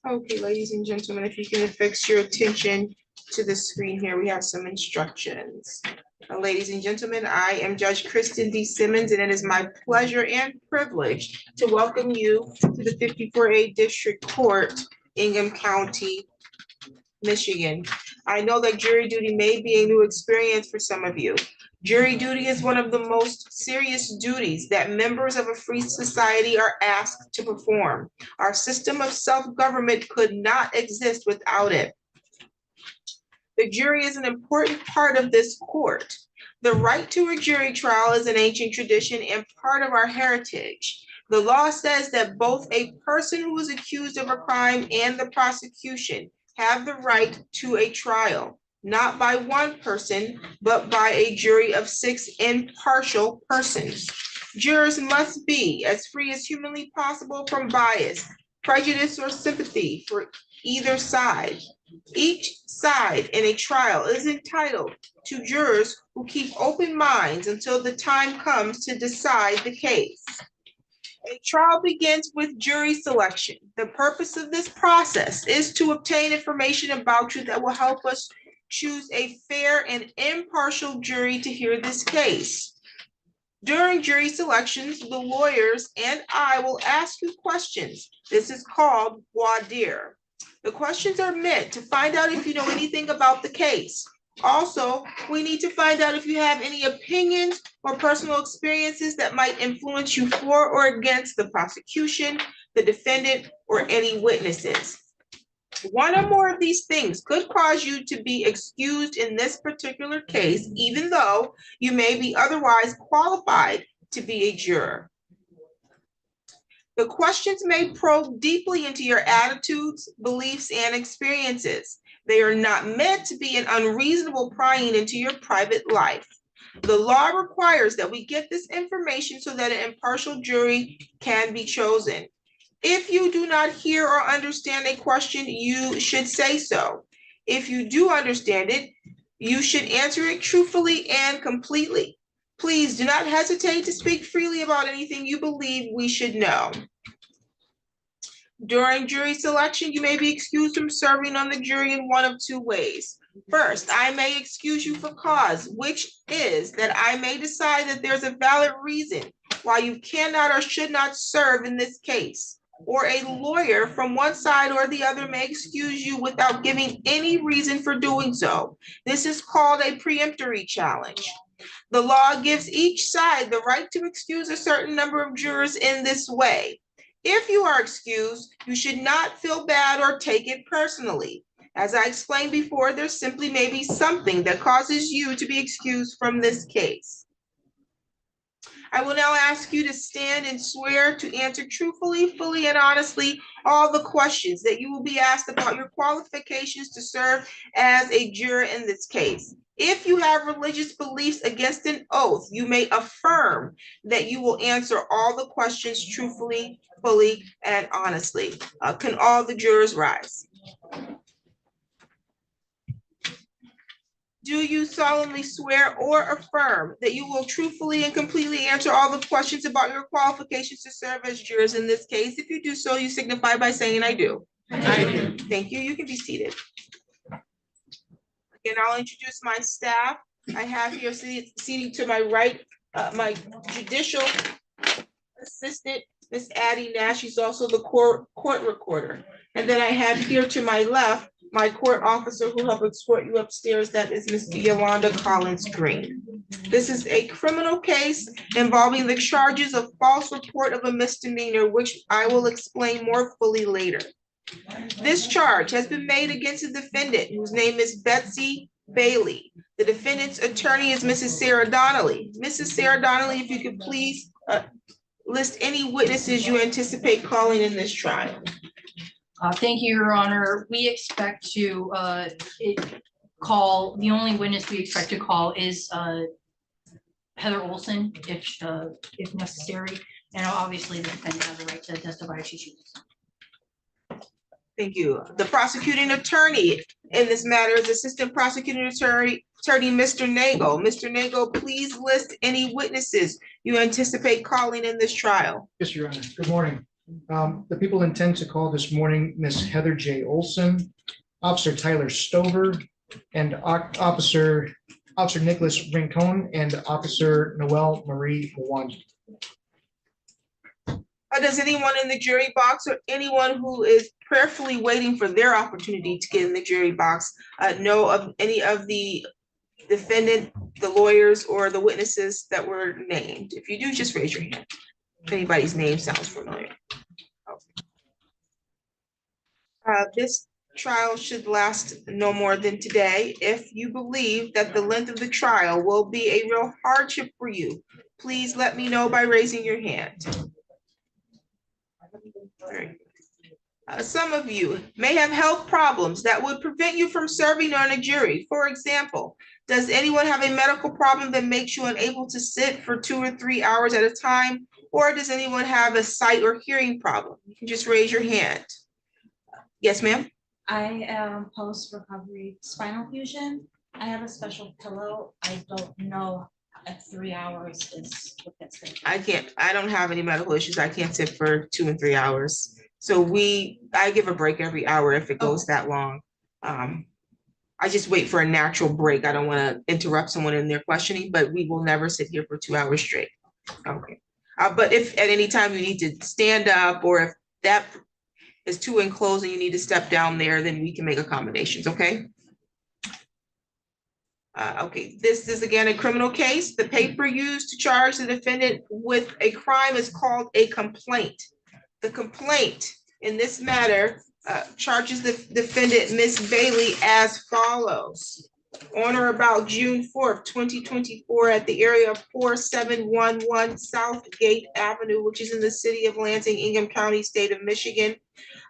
Okay, ladies and gentlemen, if you can fix your attention to the screen here, we have some instructions. Ladies and gentlemen, I am Judge Kristen D. Simmons, and it is my pleasure and privilege to welcome you to the 54A District Court, Ingham County, Michigan. I know that jury duty may be a new experience for some of you. Jury duty is one of the most serious duties that members of a free society are asked to perform. Our system of self-government could not exist without it. The jury is an important part of this court. The right to a jury trial is an ancient tradition and part of our heritage. The law says that both a person who is accused of a crime and the prosecution have the right to a trial, not by one person, but by a jury of 6 impartial persons. Jurors must be as free as humanly possible from bias, prejudice, or sympathy for either side. Each side in a trial is entitled to jurors who keep open minds until the time comes to decide the case. A trial begins with jury selection. The purpose of this process is to obtain information about you that will help us choose a fair and impartial jury to hear this case. During jury selections, the lawyers and I will ask you questions. This is called voir dire. The questions are meant to find out if you know anything about the case. Also, we need to find out if you have any opinions or personal experiences that might influence you for or against the prosecution, the defendant, or any witnesses. One or more of these things could cause you to be excused in this particular case, even though you may be otherwise qualified to be a juror. The questions may probe deeply into your attitudes, beliefs, and experiences. They are not meant to be an unreasonable prying into your private life. The law requires that we get this information so that an impartial jury can be chosen. If you do not hear or understand a question, you should say so. If you do understand it, you should answer it truthfully and completely. Please do not hesitate to speak freely about anything you believe we should know. During jury selection, you may be excused from serving on the jury in one of two ways. First, I may excuse you for cause, which is that I may decide that there's a valid reason why you cannot or should not serve in this case. Or a lawyer from one side or the other may excuse you without giving any reason for doing so. This is called a preemptory challenge. The law gives each side the right to excuse a certain number of jurors in this way. If you are excused, you should not feel bad or take it personally. As I explained before, there simply may be something that causes you to be excused from this case. I will now ask you to stand and swear to answer truthfully, fully, and honestly all the questions that you will be asked about your qualifications to serve as a juror in this case. If you have religious beliefs against an oath, you may affirm that you will answer all the questions truthfully, fully, and honestly. Can all the jurors rise? Do you solemnly swear or affirm that you will truthfully and completely answer all the questions about your qualifications to serve as jurors in this case? If you do so, you signify by saying, I do. I do. Thank you. You can be seated. And I'll introduce my staff. I have here seating to my right, my judicial assistant, Miss Addie Nash. She's also the court recorder. And then I have here to my left, my court officer who helped escort you upstairs. That is Miss Yolanda Collins Green. This is a criminal case involving the charges of false report of a misdemeanor, which I will explain more fully later. This charge has been made against the defendant, whose name is Betsy Bailey. The defendant's attorney is Mrs. Sarah Donnelly. Mrs. Sarah Donnelly, if you could please list any witnesses you anticipate calling in this trial. Thank you, Your Honor. We expect to call, the only witness we expect to call is Heather Olson, if necessary, and obviously the defendant has the right to testify if she chooses. Thank you. The prosecuting attorney in this matter is Assistant Prosecuting Attorney Mr. Nagel. Mr. Nagel, please list any witnesses you anticipate calling in this trial. Yes, Your Honor. Good morning. The people intend to call this morning Miss Heather J. Olson, Officer Tyler Stover, and Officer Nicholas Rincon, and Officer Noel Marie Mwangi. Does anyone in the jury box or anyone who is prayerfully waiting for their opportunity to get in the jury box know of any of the defendant, the lawyers, or the witnesses that were named? If you do, just raise your hand. If anybody's name sounds familiar. This trial should last no more than today. If you believe that the length of the trial will be a real hardship for you, please let me know by raising your hand. All right. Some of you may have health problems that would prevent you from serving on a jury. For example, does anyone have a medical problem that makes you unable to sit for 2 or 3 hours at a time? Or does anyone have a sight or hearing problem? You can just raise your hand. Yes, ma'am. I am post-recovery spinal fusion. I have a special pillow. I don't know if 3 hours is what that's gonna be. I don't have any medical issues. I can't sit for 2 and 3 hours. So I give a break every hour if it goes that long. I just wait for a natural break. I don't want to interrupt someone in their questioning, but we will never sit here for 2 hours straight. Okay. But if at any time you need to stand up, or if that is too enclosed and you need to step down there, then we can make accommodations, okay? Okay, this is again a criminal case. The paper used to charge the defendant with a crime is called a complaint. The complaint in this matter charges the defendant, Miss Bailey, as follows. On or about June 4th, 2024, at the area of 4711 South Gate Avenue, which is in the city of Lansing, Ingham County, state of Michigan,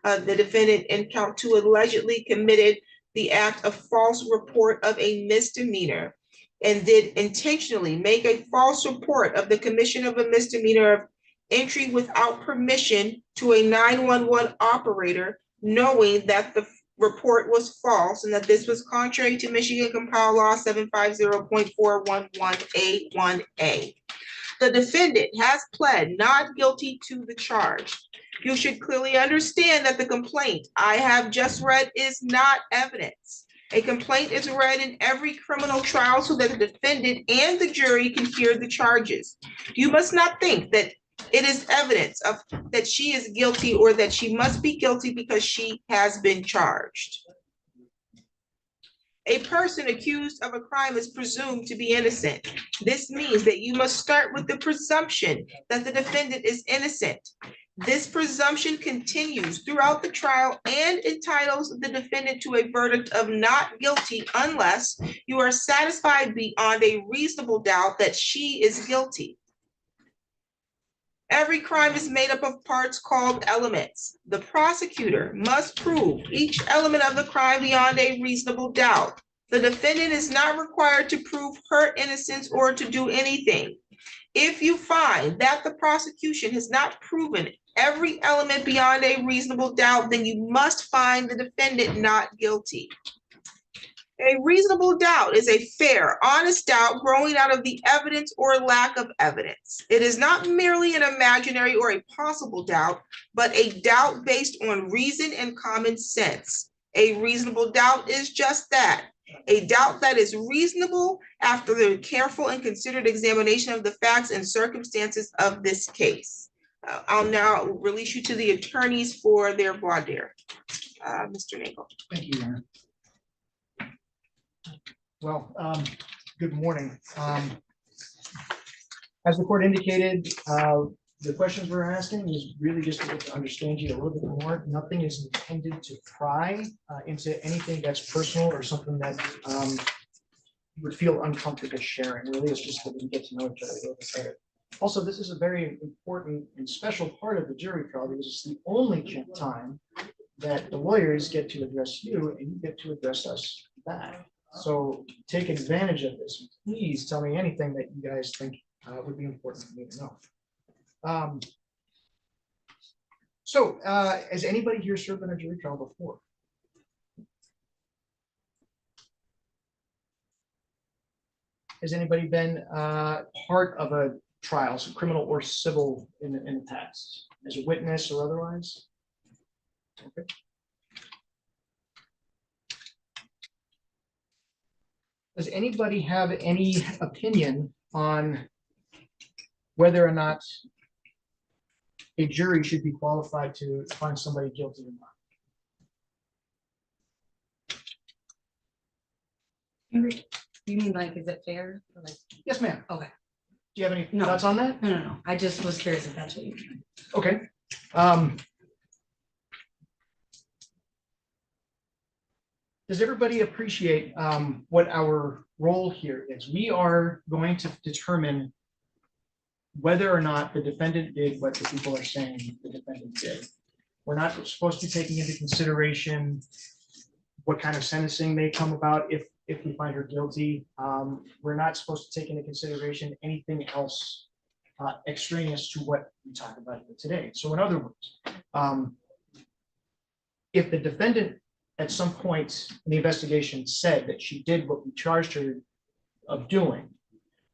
the defendant in count 2 allegedly committed the act of false report of a misdemeanor and did intentionally make a false report of the commission of a misdemeanor of entry without permission to a 911 operator, knowing that the report was false and that this was contrary to Michigan Compiled Law 750.411A1A. The defendant has pled not guilty to the charge. You should clearly understand that the complaint I have just read is not evidence. A complaint is read in every criminal trial so that the defendant and the jury can hear the charges. You must not think that it is evidence of that she is guilty or that she must be guilty because she has been charged. A person accused of a crime is presumed to be innocent. This means that you must start with the presumption that the defendant is innocent. This presumption continues throughout the trial and entitles the defendant to a verdict of not guilty unless you are satisfied beyond a reasonable doubt that she is guilty. Every crime is made up of parts called elements. The prosecutor must prove each element of the crime beyond a reasonable doubt. The defendant is not required to prove her innocence or to do anything. If you find that the prosecution has not proven every element beyond a reasonable doubt, then you must find the defendant not guilty. A reasonable doubt is a fair, honest doubt growing out of the evidence or lack of evidence. It is not merely an imaginary or a possible doubt, but a doubt based on reason and common sense. A reasonable doubt is just that, a doubt that is reasonable after the careful and considered examination of the facts and circumstances of this case. I'll now release you to the attorneys for their voir dire. Mr. Nagel. Thank you, Aaron. Well, good morning. As the court indicated, the questions we're asking is really just to get to understand you a little bit more. Nothing is intended to pry into anything that's personal or something that you would feel uncomfortable sharing. Really, it's just that we get to know each other a little bit better. Also, this is a very important and special part of the jury trial because it's the only time that the lawyers get to address you and you get to address us back. So take advantage of this. Please tell me anything that you guys think would be important for me to know. Has anybody here served in a jury trial before? Has anybody been part of a trial, so criminal or civil in the past? as a witness or otherwise? Okay. Does anybody have any opinion on whether or not a jury should be qualified to find somebody guilty or not? You mean like, is it fair? Or like, Yes, ma'am. okay, Do you have any No. thoughts on that? no. I just was curious if that's what you mean. Okay. Does everybody appreciate what our role here is? We are going to determine whether or not the defendant did what the people are saying the defendant did. We're not supposed to be taking into consideration what kind of sentencing may come about if we find her guilty. We're not supposed to take into consideration anything else extraneous to what we talk about here today. So in other words, if the defendant at some point in the investigation said that she did what we charged her of doing,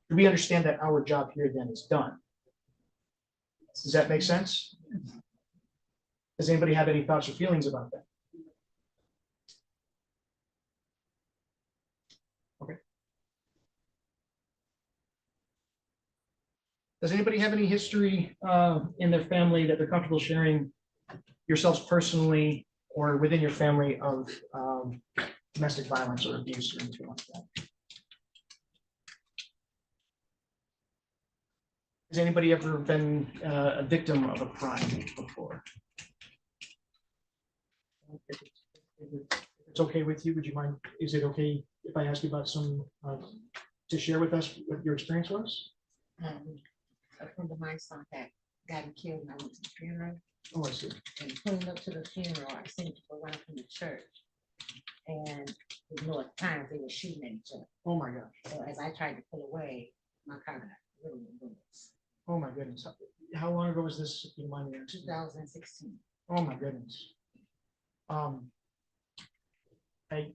do we understand that our job here then is done? Does that make sense? Does anybody have any thoughts or feelings about that? Okay. Does anybody have any history in their family that they're comfortable sharing, yourselves personally or within your family, of domestic violence or abuse or anything like that? Has anybody ever been a victim of a crime before? If it's okay with you, would you mind, is it okay if I ask you about some, to share with us what your experience was? A friend of mine son had gotten killed and I went to the funeral, Oh, I see. and pulling up to the funeral, I seen people running from the church. And with no times they were shooting at each other. Oh, my gosh. So as I tried to pull away, my car got really bullets. Oh, my goodness. How long ago was this, if you don't mind me asking? 2016. Oh, my goodness.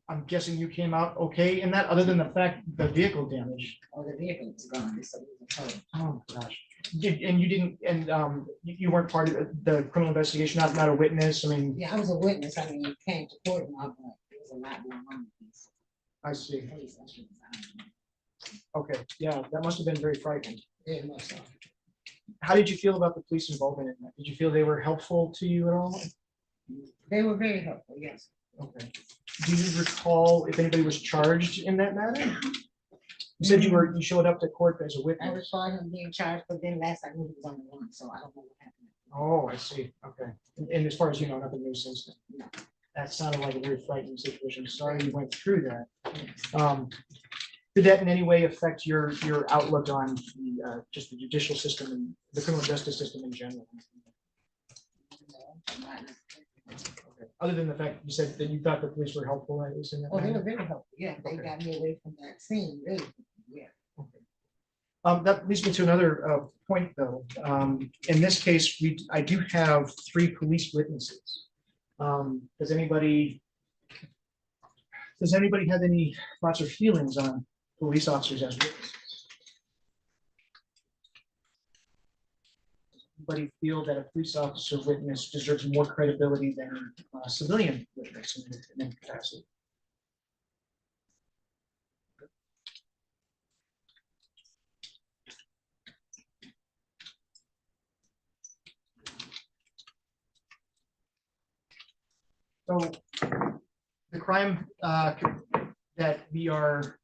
I'm guessing you came out okay in that, other than the fact the vehicle damage. Oh, the vehicle was gone. So it was a total. Oh, my gosh. And you didn't, and you weren't part of the criminal investigation, not a witness. I mean, Yeah, I was a witness. I mean, it came to court and all, but there was a lot going on with these I see. police officers. Okay, yeah, that must have been very frightening. Very much so. How did you feel about the police involvement in that? Did you feel they were helpful to you at all? They were very helpful, yes. Okay. Do you recall if anybody was charged in that matter? You said you showed up to court as a I witness. recall him being charged, but then last I knew he was on the run, so I don't know what happened. Oh, I see. Okay. And as far as you know, nothing new since then. No. That sounded like a very frightening situation. Sorry you went through that. Did that in any way affect your outlook on the just the judicial system and the criminal justice system in general? Okay. Other than the fact you said that you thought the police were helpful, at least in that Oh, they were matter? very helpful. Yeah, they Okay. got me away from that scene, really. Yeah. That leads me to another point, though. In this case, I do have 3 police witnesses. Does anybody have any thoughts or feelings on police officers as witnesses? Anybody feel that a police officer witness deserves more credibility than a civilian witness in that capacity? So the crime that we are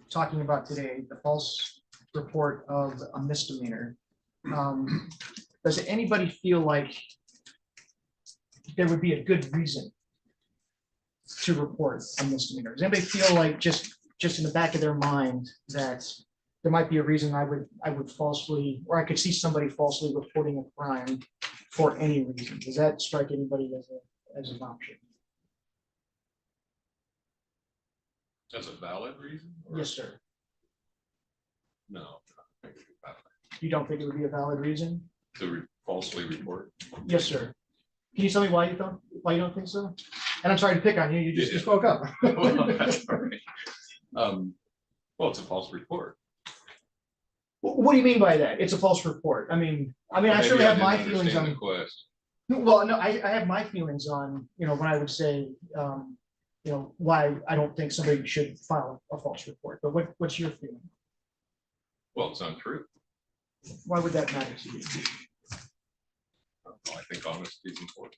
talking about today, the false report of a misdemeanor, does anybody feel like there would be a good reason to report a misdemeanor? Does anybody feel like just in the back of their mind that there might be a reason I would falsely, or I could see somebody falsely reporting a crime for any reason? Does that strike anybody as an option? As a valid reason? or- Yes, sir. No. You don't think it would be a valid reason? To falsely report. Yes, sir. Can you tell me why you don't think so? And I'm sorry to pick on you, you Yeah. spoke up. Well, that's all right. Well, it's a false report. What do you mean by that? It's a false report. I mean, I Maybe certainly have didn't my feelings understand on. the question. Well, no, I have my feelings on, when I would say, why I don't think somebody should file a false report, but what's your feeling? Well, it's untrue. Why would that matter to you? I think honesty is important.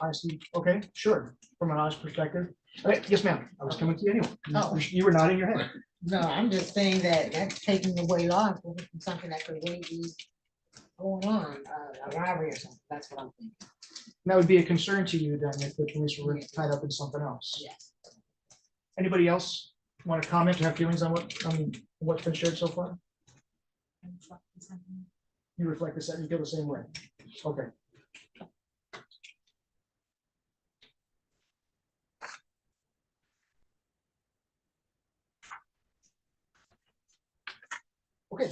Honestly, okay, sure, from an honest perspective. Okay, yes, ma'am, I was coming to you anyway. Oh. You were nodding your head. No, I'm just saying that that's taking away law enforcement from something that could really be going on, a robbery or something. That's what I'm thinking. That would be a concern to you then if the police were tied up in something else. Yes. Anybody else want to comment or have feelings on what's been shared so far? You reflect this, you feel the same way. Okay. Okay,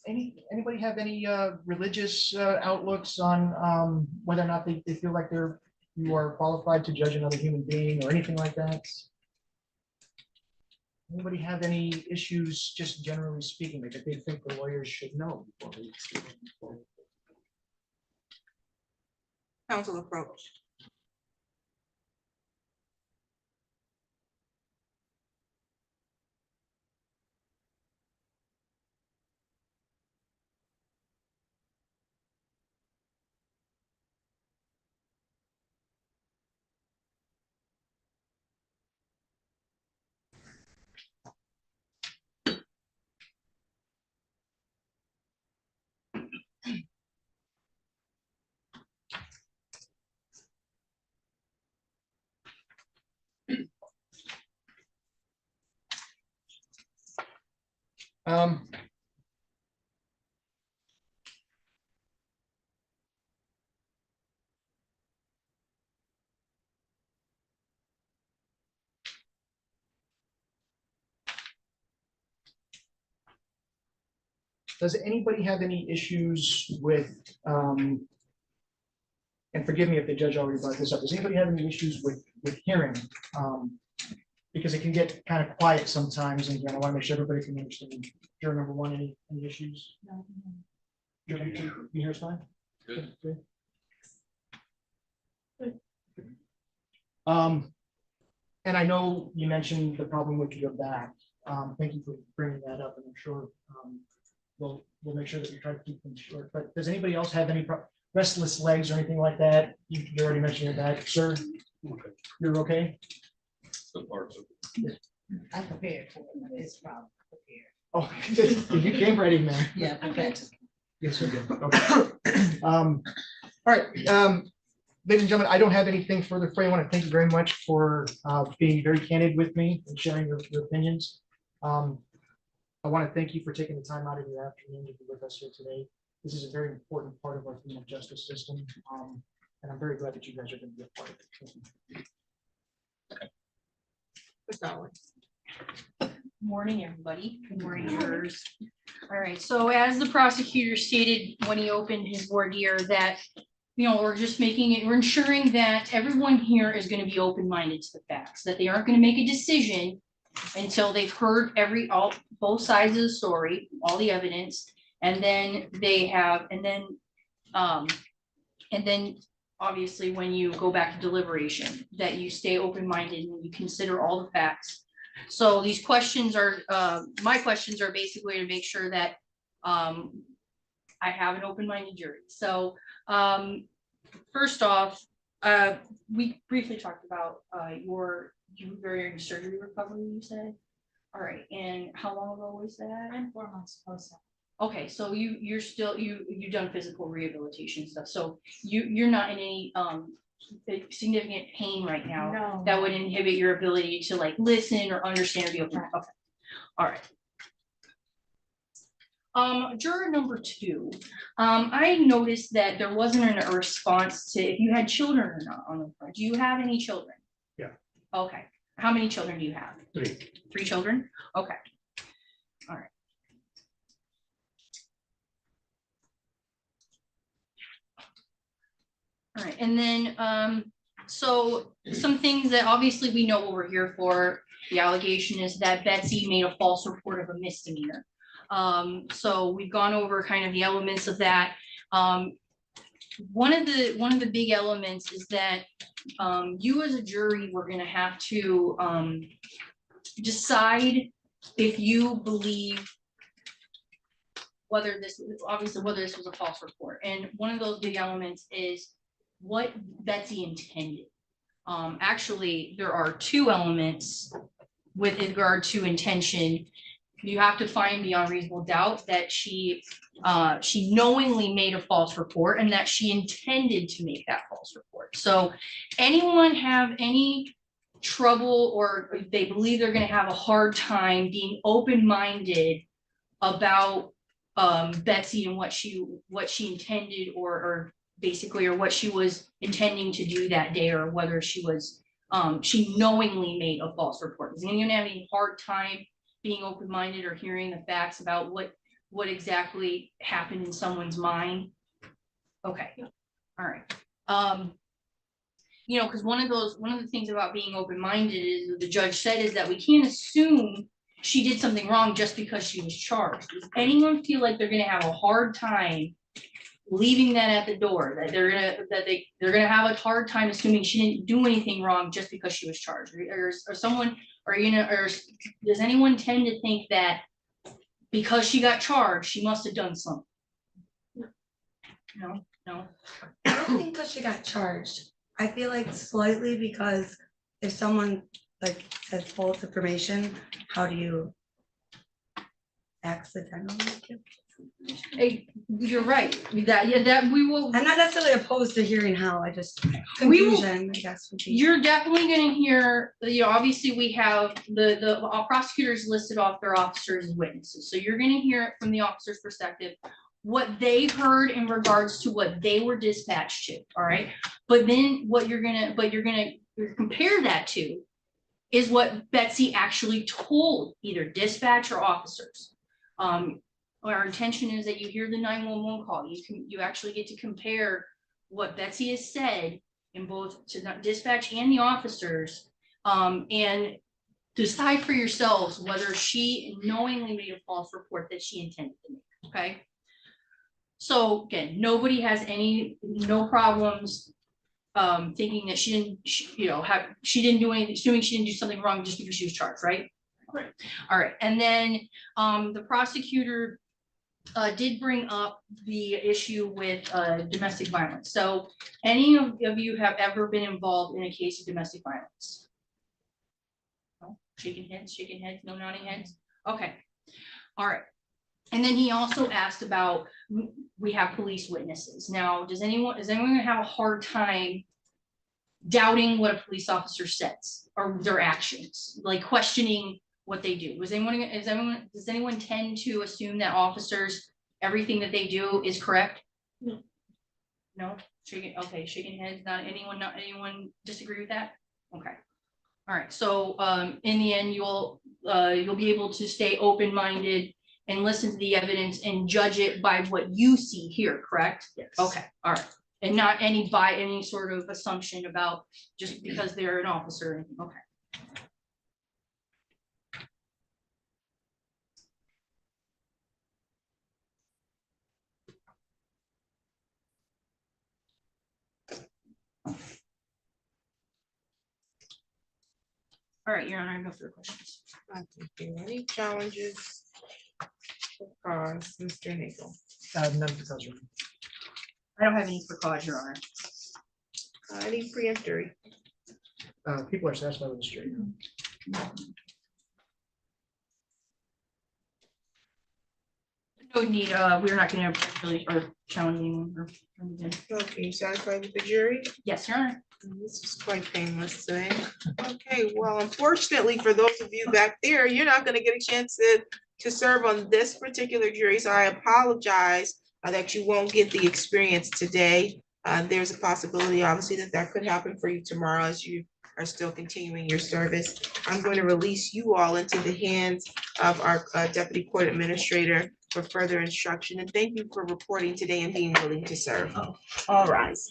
anybody have any religious outlooks on whether or not they feel like you are qualified to judge another human being or anything like that? Anybody have any issues, just generally speaking, that they think the lawyers should know before they Council approach. Does anybody have any issues with, and forgive me if the judge already brought this up, does anybody have any issues with hearing? Because it can get kind of quiet sometimes, and I want to make sure everybody can understand. Juror number one, any issues? No. Juror number two, you hear us fine? Good. Good. And I know you mentioned the problem with your back. Thank you for bringing that up, and I'm sure we'll make sure that we try to keep them short. But does anybody else have any restless legs or anything like that? You already mentioned your back, sir. Okay. You're okay? So far, so I prepared for it, but it's probably prepared. Oh, you came ready, man. Yeah, prepared. Yes, you did. Okay. All right, ladies and gentlemen, I don't have anything further for you. I want to thank you very much for being very candid with me and sharing your opinions. I want to thank you for taking the time out of your afternoon to be with us here today. This is a very important part of our criminal justice system, and I'm very glad that you guys are going to be a part of it. Ms. Dowling. Morning, everybody. Good morning, jurors. All right, so as the prosecutor stated when he opened his voir dire that, we're just we're ensuring that everyone here is going to be open-minded to the facts, that they aren't going to make a decision until they've heard both sides of the story, all the evidence, and then obviously when you go back to deliberation, that you stay open-minded and you consider all the facts. So these questions are, my questions are basically to make sure that I have an open-minded jury. So first off, we briefly talked about you were in surgery recovery, you said? All right, and how long ago was that? I'm 4 months post. Okay, so you're still, you've done physical rehabilitation stuff, so you're not in any significant pain right now No. that would inhibit your ability to like listen or understand or be open. Okay, all right. Juror number two, I noticed that there wasn't a response to if you had children or not on the front. Do you have any children? Yeah. Okay, how many children do you have? 3. 3 children? Okay, all right. All right, and then, so some things that obviously we know what we're here for. The allegation is that Betsy made a false report of a misdemeanor. So we've gone over kind of the elements of that. One of the big elements is that you as a jury were gonna have to decide if you believe whether this was a false report. And one of those big elements is what Betsy intended. Actually, there are two elements with regard to intention. You have to find beyond reasonable doubt that she knowingly made a false report and that she intended to make that false report. So anyone have any trouble or they believe they're going to have a hard time being open-minded about Betsy and what she intended or basically or what she was intending to do that day, or whether she knowingly made a false report? Does anyone have any hard time being open-minded or hearing the facts about what exactly happened in someone's mind? Okay, all right. You know, because one of the things about being open-minded is what the judge said is that we can't assume she did something wrong just because she was charged. Does anyone feel like they're gonna have a hard time leaving that at the door, that they're gonna have a hard time assuming she didn't do anything wrong just because she was charged? Or does anyone tend to think that because she got charged, she must have done something? No. I don't think that she got charged. I feel like slightly, because if someone like says false information, how do you accidentally give? Hey, you're right. That we will. I'm not necessarily opposed to hearing how, I just We will- confusion, I guess, would be. You're definitely gonna hear, you know, obviously we have the prosecutors listed off their officers as witnesses. So you're gonna hear it from the officer's perspective, what they heard in regards to what they were dispatched to, all right? But then what you're gonna compare that to is what Betsy actually told either dispatch or officers. Our intention is that you hear the 911 call. You actually get to compare what Betsy has said in both to the dispatch and the officers, and decide for yourselves whether she knowingly made a false report that she intended to make. Okay. So again, nobody has no problems thinking that she didn't do anything, assuming she didn't do something wrong just because she was charged, right? Right. All right. And then the prosecutor did bring up the issue with domestic violence. So any of you have ever been involved in a case of domestic violence? No? Shaking heads, no nodding heads. Okay. All right. And then he also asked about, we have police witnesses. Now, is anyone gonna have a hard time doubting what a police officer says or their actions, like questioning what they do? Does anyone tend to assume that officers, everything that they do is correct? No, shaking heads. Not anyone disagree with that? Okay. All right. So in the end, you'll be able to stay open-minded and listen to the evidence and judge it by what you see here, correct? Yes. Okay. All right. And not by any sort of assumption about just because they're an officer. Okay. All right, Your Honor, I have no further questions. Any challenges? Mr. Nagel. None of those are. I don't have any for cause, Your Honor. Any preemptory? People are satisfied with the jury. No need, we're not gonna have really or challenging or anything. Okay, you satisfied with the jury? Yes, Your Honor. This is quite painless today. Okay, well, unfortunately, for those of you back there, you're not gonna get a chance to serve on this particular jury, so I apologize that you won't get the experience today. There's a possibility, obviously, that could happen for you tomorrow as you are still continuing your service. I'm going to release you all into the hands of our Deputy Court Administrator for further instruction, and thank you for reporting today and being willing to serve. All rise.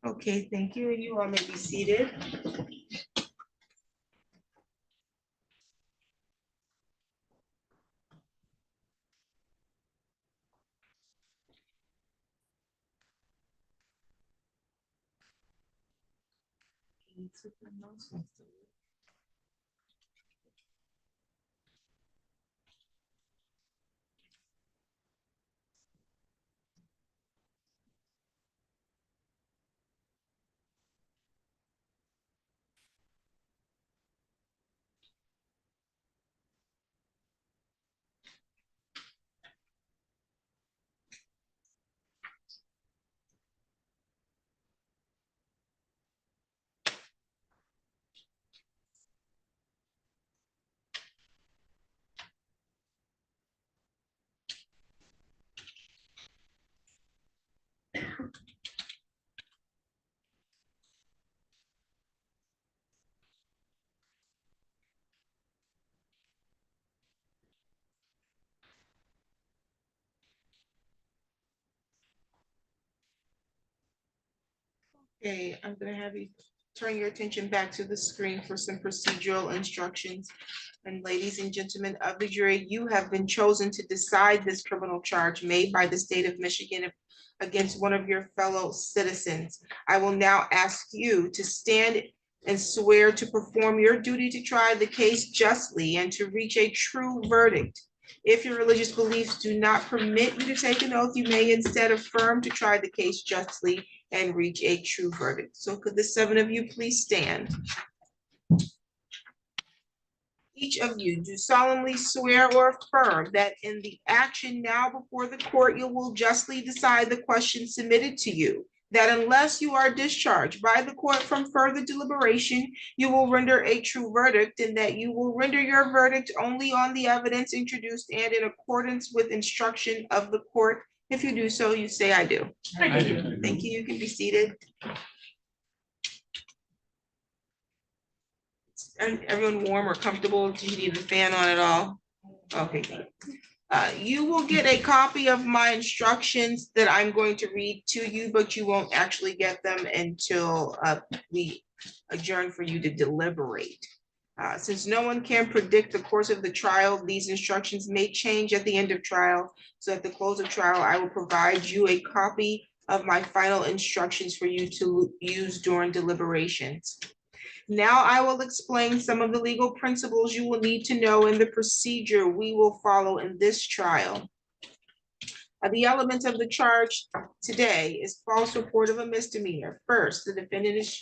Okay, thank you. You all may be seated. Okay, I'm gonna have you turn your attention back to the screen for some procedural instructions. And ladies and gentlemen of the jury, you have been chosen to decide this criminal charge made by the state of Michigan against one of your fellow citizens. I will now ask you to stand and swear to perform your duty to try the case justly and to reach a true verdict. If your religious beliefs do not permit you to take an oath, you may instead affirm to try the case justly and reach a true verdict. So could the 7 of you please stand? Each of you do solemnly swear or affirm that in the action now before the court, you will justly decide the questions submitted to you, that unless you are discharged by the court from further deliberation, you will render a true verdict, and that you will render your verdict only on the evidence introduced and in accordance with instruction of the court. If you do so, you say, "I do." I do. Thank you. You can be seated. Everyone warm or comfortable? Do you need the fan on at all? Okay. You will get a copy of my instructions that I'm going to read to you, but you won't actually get them until we adjourn for you to deliberate. Since no one can predict the course of the trial, these instructions may change at the end of trial. So at the close of trial, I will provide you a copy of my final instructions for you to use during deliberations. Now I will explain some of the legal principles you will need to know in the procedure we will follow in this trial. The element of the charge today is false report of a misdemeanor. First, the defendant is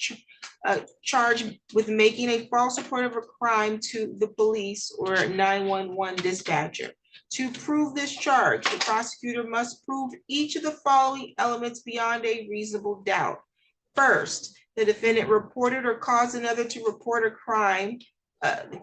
charged with making a false report of a crime to the police or 911 dispatcher. To prove this charge, the prosecutor must prove each of the following elements beyond a reasonable doubt. First, the defendant reported or caused another to report a crime,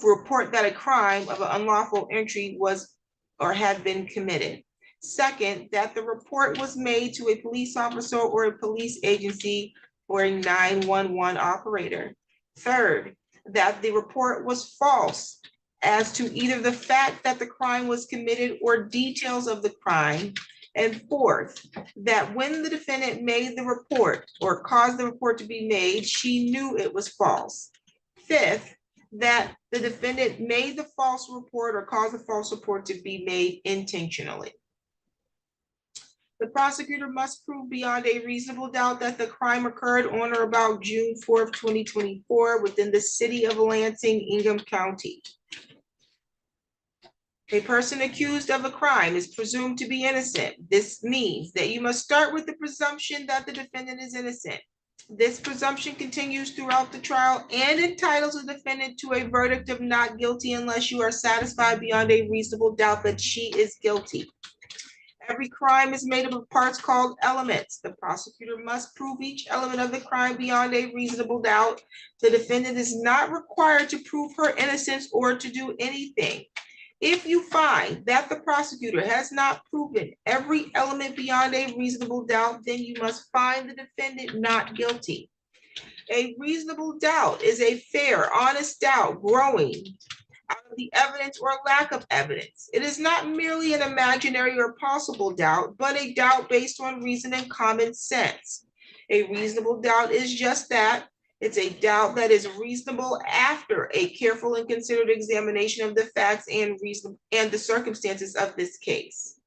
report that a crime of an unlawful entry was or had been committed. Second, that the report was made to a police officer or a police agency or a 911 operator. Third, that the report was false as to either the fact that the crime was committed or details of the crime. And fourth, that when the defendant made the report or caused the report to be made, she knew it was false. Fifth, that the defendant made the false report or caused the false report to be made intentionally. The prosecutor must prove beyond a reasonable doubt that the crime occurred on or about June 4th, 2024 within the city of Lansing, Ingham County. A person accused of a crime is presumed to be innocent. This means that you must start with the presumption that the defendant is innocent. This presumption continues throughout the trial and entitles the defendant to a verdict of not guilty unless you are satisfied beyond a reasonable doubt that she is guilty. Every crime is made up of parts called elements. The prosecutor must prove each element of the crime beyond a reasonable doubt. The defendant is not required to prove her innocence or to do anything. If you find that the prosecutor has not proven every element beyond a reasonable doubt, then you must find the defendant not guilty. A reasonable doubt is a fair, honest doubt growing out of the evidence or lack of evidence. It is not merely an imaginary or possible doubt, but a doubt based on reason and common sense. A reasonable doubt is just that. It's a doubt that is reasonable after a careful and considered examination of the facts and the circumstances of this case.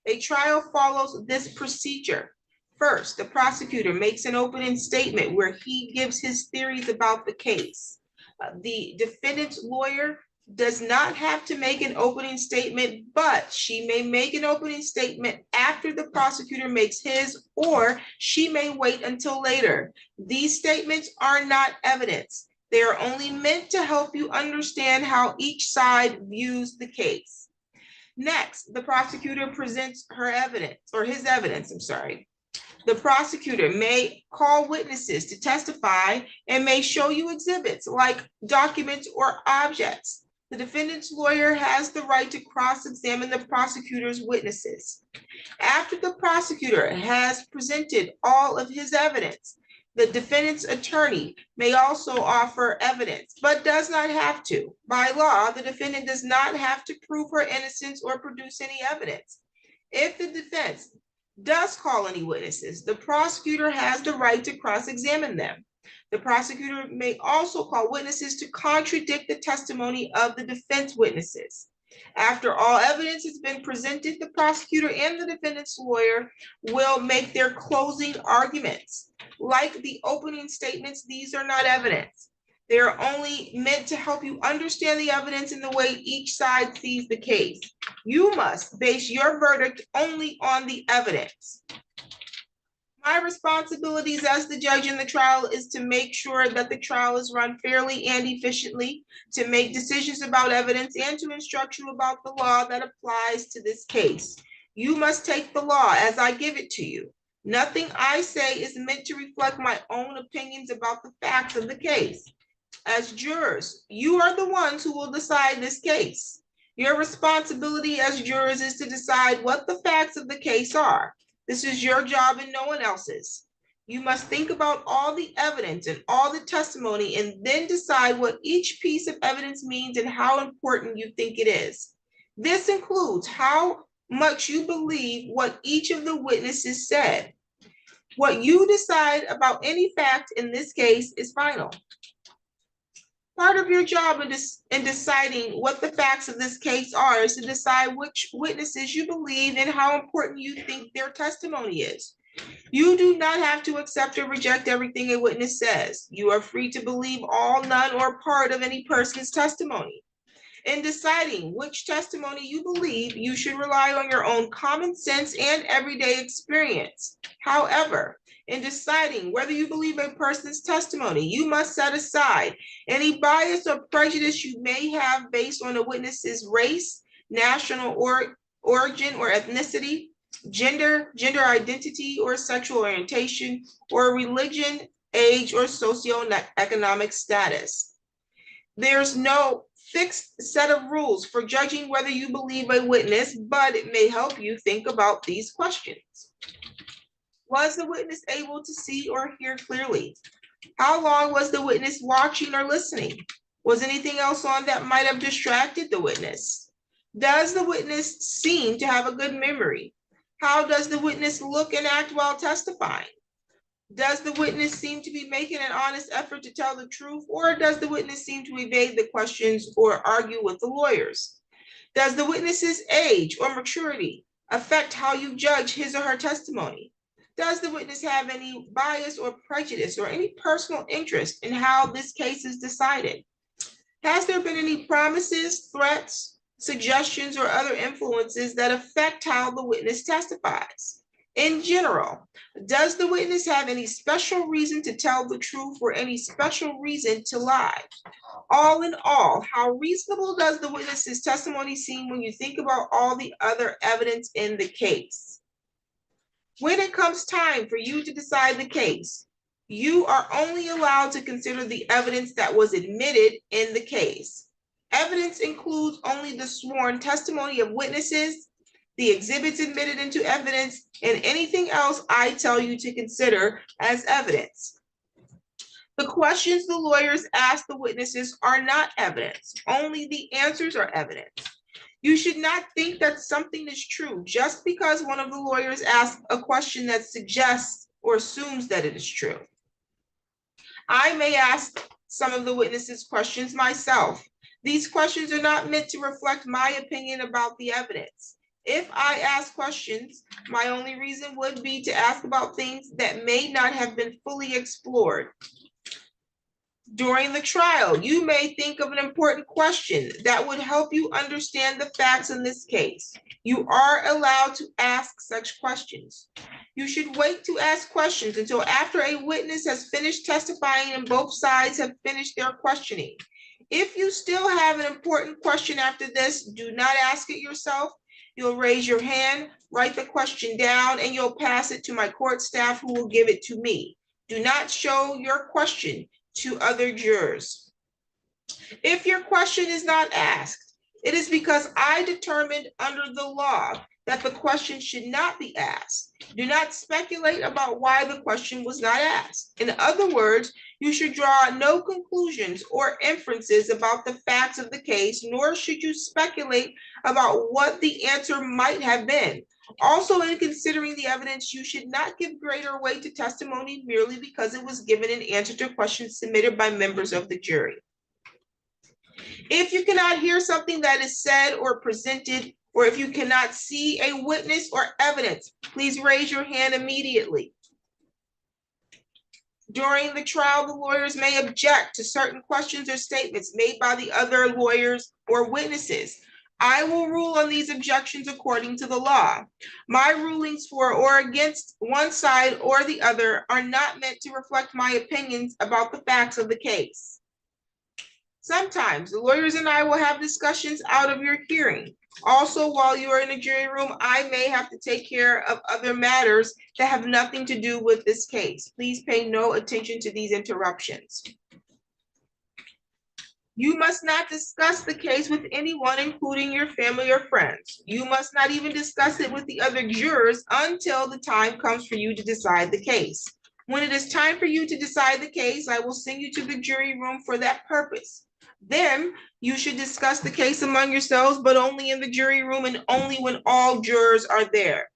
A trial follows this procedure. First, the prosecutor makes an opening statement where he gives his theories about the case. The defendant's lawyer does not have to make an opening statement, but she may make an opening statement after the prosecutor makes his, or she may wait until later. These statements are not evidence. They are only meant to help you understand how each side views the case. Next, the prosecutor presents her evidence, or his evidence, I'm sorry. The prosecutor may call witnesses to testify and may show you exhibits like documents or objects. The defendant's lawyer has the right to cross-examine the prosecutor's witnesses. After the prosecutor has presented all of his evidence, the defendant's attorney may also offer evidence, but does not have to. By law, the defendant does not have to prove her innocence or produce any evidence. If the defense does call any witnesses, the prosecutor has the right to cross-examine them. The prosecutor may also call witnesses to contradict the testimony of the defense witnesses. After all evidence has been presented, the prosecutor and the defendant's lawyer will make their closing arguments. Like the opening statements, these are not evidence. They are only meant to help you understand the evidence in the way each side sees the case. You must base your verdict only on the evidence. My responsibilities as the judge in the trial is to make sure that the trial is run fairly and efficiently, to make decisions about evidence, and to instruct you about the law that applies to this case. You must take the law as I give it to you. Nothing I say is meant to reflect my own opinions about the facts of the case. As jurors, you are the ones who will decide this case. Your responsibility as jurors is to decide what the facts of the case are. This is your job and no one else's. You must think about all the evidence and all the testimony and then decide what each piece of evidence means and how important you think it is. This includes how much you believe what each of the witnesses said. What you decide about any fact in this case is final. Part of your job in deciding what the facts of this case are is to decide which witnesses you believe and how important you think their testimony is. You do not have to accept or reject everything a witness says. You are free to believe all, none, or part of any person's testimony. In deciding which testimony you believe, you should rely on your own common sense and everyday experience. However, in deciding whether you believe a person's testimony, you must set aside any bias or prejudice you may have based on a witness's race, national origin or ethnicity, gender identity or sexual orientation, or religion, age, or socioeconomic status. There's no fixed set of rules for judging whether you believe a witness, but it may help you think about these questions. Was the witness able to see or hear clearly? How long was the witness watching or listening? Was anything else on that might have distracted the witness? Does the witness seem to have a good memory? How does the witness look and act while testifying? Does the witness seem to be making an honest effort to tell the truth, or does the witness seem to evade the questions or argue with the lawyers? Does the witness's age or maturity affect how you judge his or her testimony? Does the witness have any bias or prejudice or any personal interest in how this case is decided? Has there been any promises, threats, suggestions, or other influences that affect how the witness testifies? In general, does the witness have any special reason to tell the truth or any special reason to lie? All in all, how reasonable does the witness's testimony seem when you think about all the other evidence in the case? When it comes time for you to decide the case, you are only allowed to consider the evidence that was admitted in the case. Evidence includes only the sworn testimony of witnesses, the exhibits admitted into evidence, and anything else I tell you to consider as evidence. The questions the lawyers ask the witnesses are not evidence. Only the answers are evidence. You should not think that something is true just because one of the lawyers asks a question that suggests or assumes that it is true. I may ask some of the witnesses questions myself. These questions are not meant to reflect my opinion about the evidence. If I ask questions, my only reason would be to ask about things that may not have been fully explored. During the trial, you may think of an important question that would help you understand the facts in this case. You are allowed to ask such questions. You should wait to ask questions until after a witness has finished testifying and both sides have finished their questioning. If you still have an important question after this, do not ask it yourself. You'll raise your hand, write the question down, and you'll pass it to my court staff who will give it to me. Do not show your question to other jurors. If your question is not asked, it is because I determined under the law that the question should not be asked. Do not speculate about why the question was not asked. In other words, you should draw no conclusions or inferences about the facts of the case, nor should you speculate about what the answer might have been. Also, in considering the evidence, you should not give greater weight to testimony merely because it was given in answer to questions submitted by members of the jury. If you cannot hear something that is said or presented, or if you cannot see a witness or evidence, please raise your hand immediately. During the trial, the lawyers may object to certain questions or statements made by the other lawyers or witnesses. I will rule on these objections according to the law. My rulings for or against one side or the other are not meant to reflect my opinions about the facts of the case. Sometimes the lawyers and I will have discussions out of your hearing. Also, while you are in the jury room, I may have to take care of other matters that have nothing to do with this case. Please pay no attention to these interruptions. You must not discuss the case with anyone, including your family or friends. You must not even discuss it with the other jurors until the time comes for you to decide the case. When it is time for you to decide the case, I will send you to the jury room for that purpose. Then you should discuss the case among yourselves, but only in the jury room and only when all jurors are there.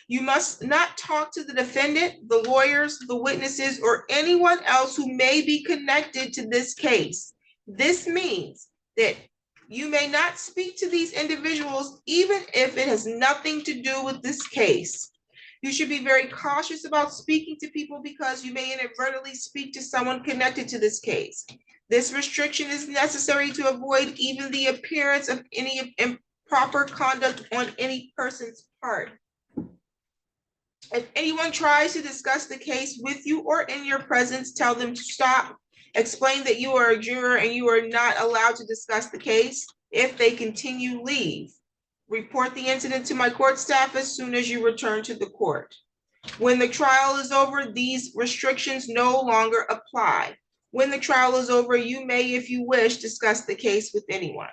You must not talk to the defendant, the lawyers, the witnesses, or anyone else who may be connected to this case. This means that you may not speak to these individuals even if it has nothing to do with this case. You should be very cautious about speaking to people because you may inadvertently speak to someone connected to this case. This restriction is necessary to avoid even the appearance of any improper conduct on any person's part. If anyone tries to discuss the case with you or in your presence, tell them to stop. Explain that you are a juror and you are not allowed to discuss the case. If they continue, leave. Report the incident to my court staff as soon as you return to the court. When the trial is over, these restrictions no longer apply. When the trial is over, you may, if you wish, discuss the case with anyone.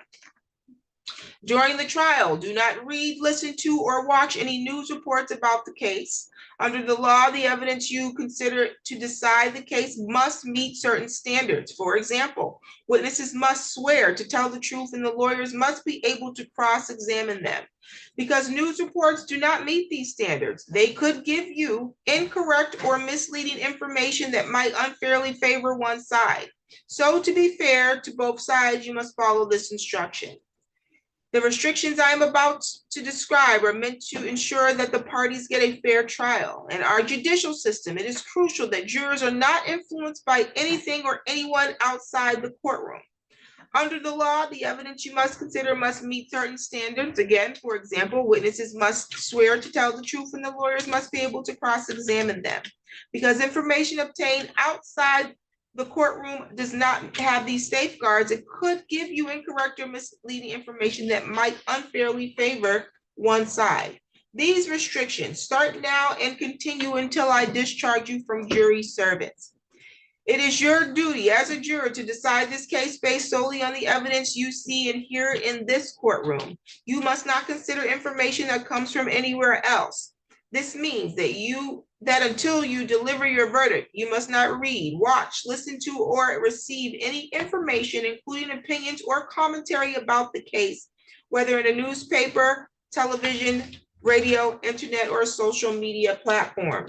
During the trial, do not read, listen to, or watch any news reports about the case. Under the law, the evidence you consider to decide the case must meet certain standards. For example, witnesses must swear to tell the truth and the lawyers must be able to cross-examine them. Because news reports do not meet these standards, they could give you incorrect or misleading information that might unfairly favor one side. So to be fair to both sides, you must follow this instruction. The restrictions I am about to describe are meant to ensure that the parties get a fair trial. In our judicial system, it is crucial that jurors are not influenced by anything or anyone outside the courtroom. Under the law, the evidence you must consider must meet certain standards. Again, for example, witnesses must swear to tell the truth and the lawyers must be able to cross-examine them. Because information obtained outside the courtroom does not have these safeguards, it could give you incorrect or misleading information that might unfairly favor one side. These restrictions start now and continue until I discharge you from jury service. It is your duty as a juror to decide this case based solely on the evidence you see and hear in this courtroom. You must not consider information that comes from anywhere else. This means that until you deliver your verdict, you must not read, watch, listen to, or receive any information, including opinions or commentary about the case, whether in a newspaper, television, radio, internet, or social media platform.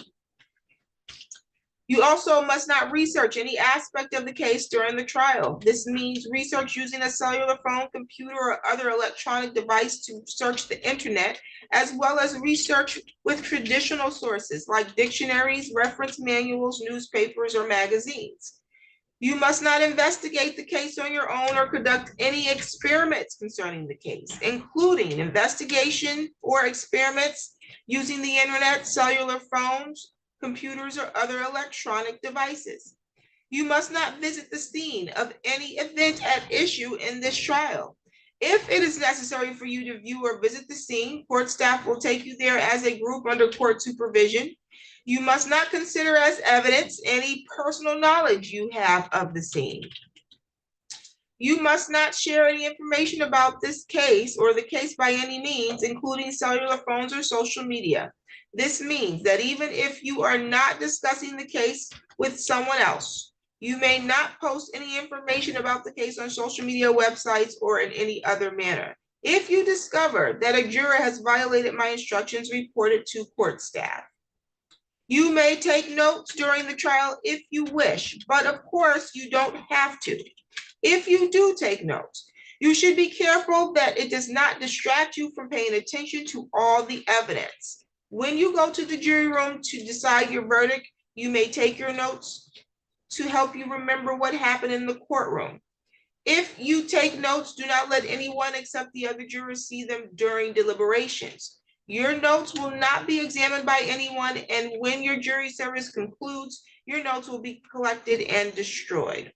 You also must not research any aspect of the case during the trial. This means research using a cellular phone, computer, or other electronic device to search the internet, as well as research with traditional sources like dictionaries, reference manuals, newspapers, or magazines. You must not investigate the case on your own or conduct any experiments concerning the case, including investigation or experiments using the internet, cellular phones, computers, or other electronic devices. You must not visit the scene of any event at issue in this trial. If it is necessary for you to view or visit the scene, court staff will take you there as a group under court supervision. You must not consider as evidence any personal knowledge you have of the scene. You must not share any information about this case or the case by any means, including cellular phones or social media. This means that even if you are not discussing the case with someone else, you may not post any information about the case on social media websites or in any other manner. If you discover that a juror has violated my instructions, report it to court staff. You may take notes during the trial if you wish, but of course you don't have to. If you do take notes, you should be careful that it does not distract you from paying attention to all the evidence. When you go to the jury room to decide your verdict, you may take your notes to help you remember what happened in the courtroom. If you take notes, do not let anyone except the other jurors see them during deliberations. Your notes will not be examined by anyone, and when your jury service concludes, your notes will be collected and destroyed.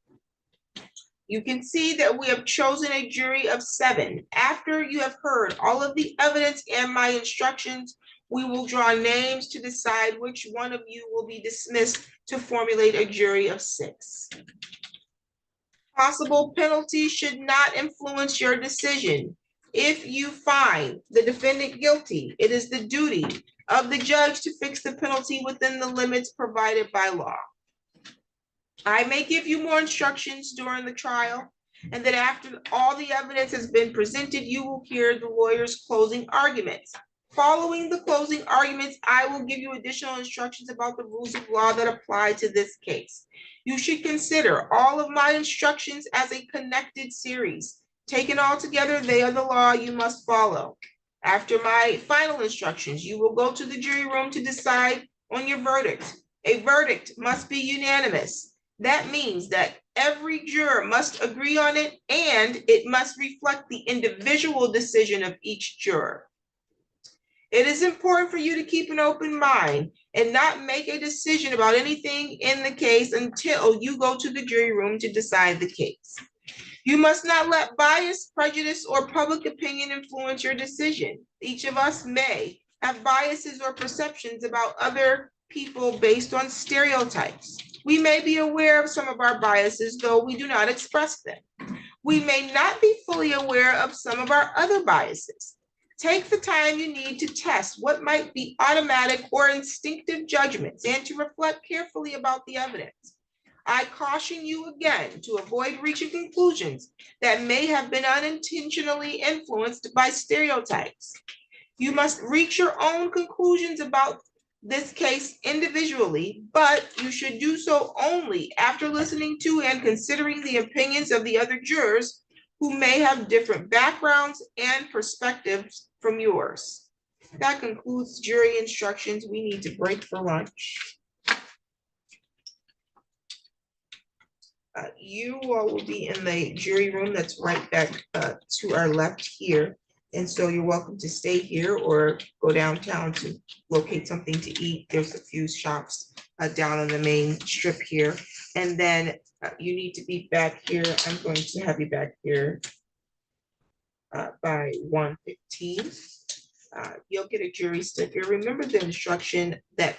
You can see that we have chosen a jury of 7. After you have heard all of the evidence and my instructions, we will draw names to decide which one of you will be dismissed to formulate a jury of 6. Possible penalties should not influence your decision. If you find the defendant guilty, it is the duty of the judge to fix the penalty within the limits provided by law. I may give you more instructions during the trial, and then after all the evidence has been presented, you will hear the lawyer's closing arguments. Following the closing arguments, I will give you additional instructions about the rules of law that apply to this case. You should consider all of my instructions as a connected series. Taken all together, they are the law you must follow. After my final instructions, you will go to the jury room to decide on your verdict. A verdict must be unanimous. That means that every juror must agree on it, and it must reflect the individual decision of each juror. It is important for you to keep an open mind and not make a decision about anything in the case until you go to the jury room to decide the case. You must not let bias, prejudice, or public opinion influence your decision. Each of us may have biases or perceptions about other people based on stereotypes. We may be aware of some of our biases, though we do not express them. We may not be fully aware of some of our other biases. Take the time you need to test what might be automatic or instinctive judgments and to reflect carefully about the evidence. I caution you again to avoid reaching conclusions that may have been unintentionally influenced by stereotypes. You must reach your own conclusions about this case individually, but you should do so only after listening to and considering the opinions of the other jurors who may have different backgrounds and perspectives from yours. That concludes jury instructions. We need to break for lunch. You all will be in the jury room that's right back to our left here. And so you're welcome to stay here or go downtown to locate something to eat. There's a few shops down on the main strip here. And then you need to be back here. I'm going to have you back here by 1:15. You'll get a jury sticker. Remember the instruction that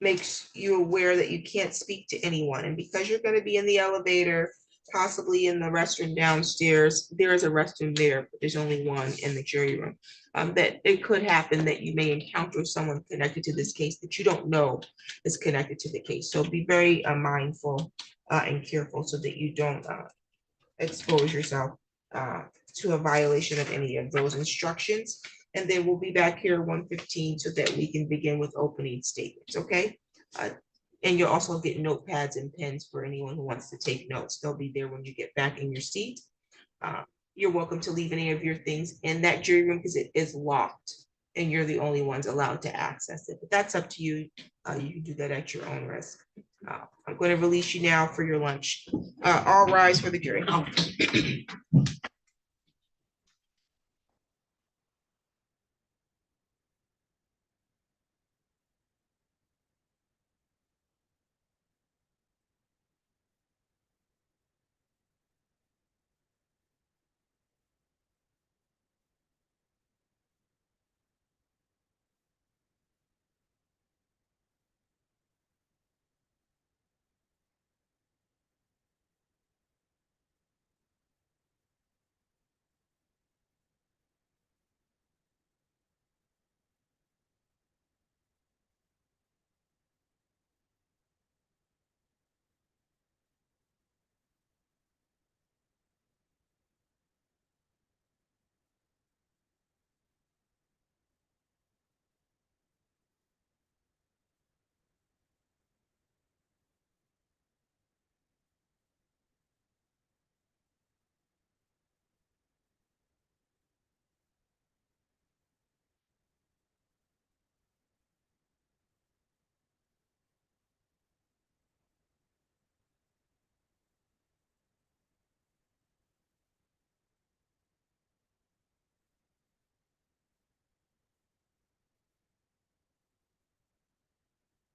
makes you aware that you can't speak to anyone. And because you're going to be in the elevator, possibly in the restroom downstairs. There is a restroom there, but there's only one in the jury room. That it could happen that you may encounter someone connected to this case that you don't know is connected to the case. So be very mindful and careful so that you don't expose yourself to a violation of any of those instructions. And then we'll be back here 1:15 so that we can begin with opening statements, okay? And you'll also get notepads and pens for anyone who wants to take notes. They'll be there when you get back in your seat. You're welcome to leave any of your things in that jury room because it is locked and you're the only ones allowed to access it. But that's up to you. You can do that at your own risk. I'm going to release you now for your lunch. All rise for the jury.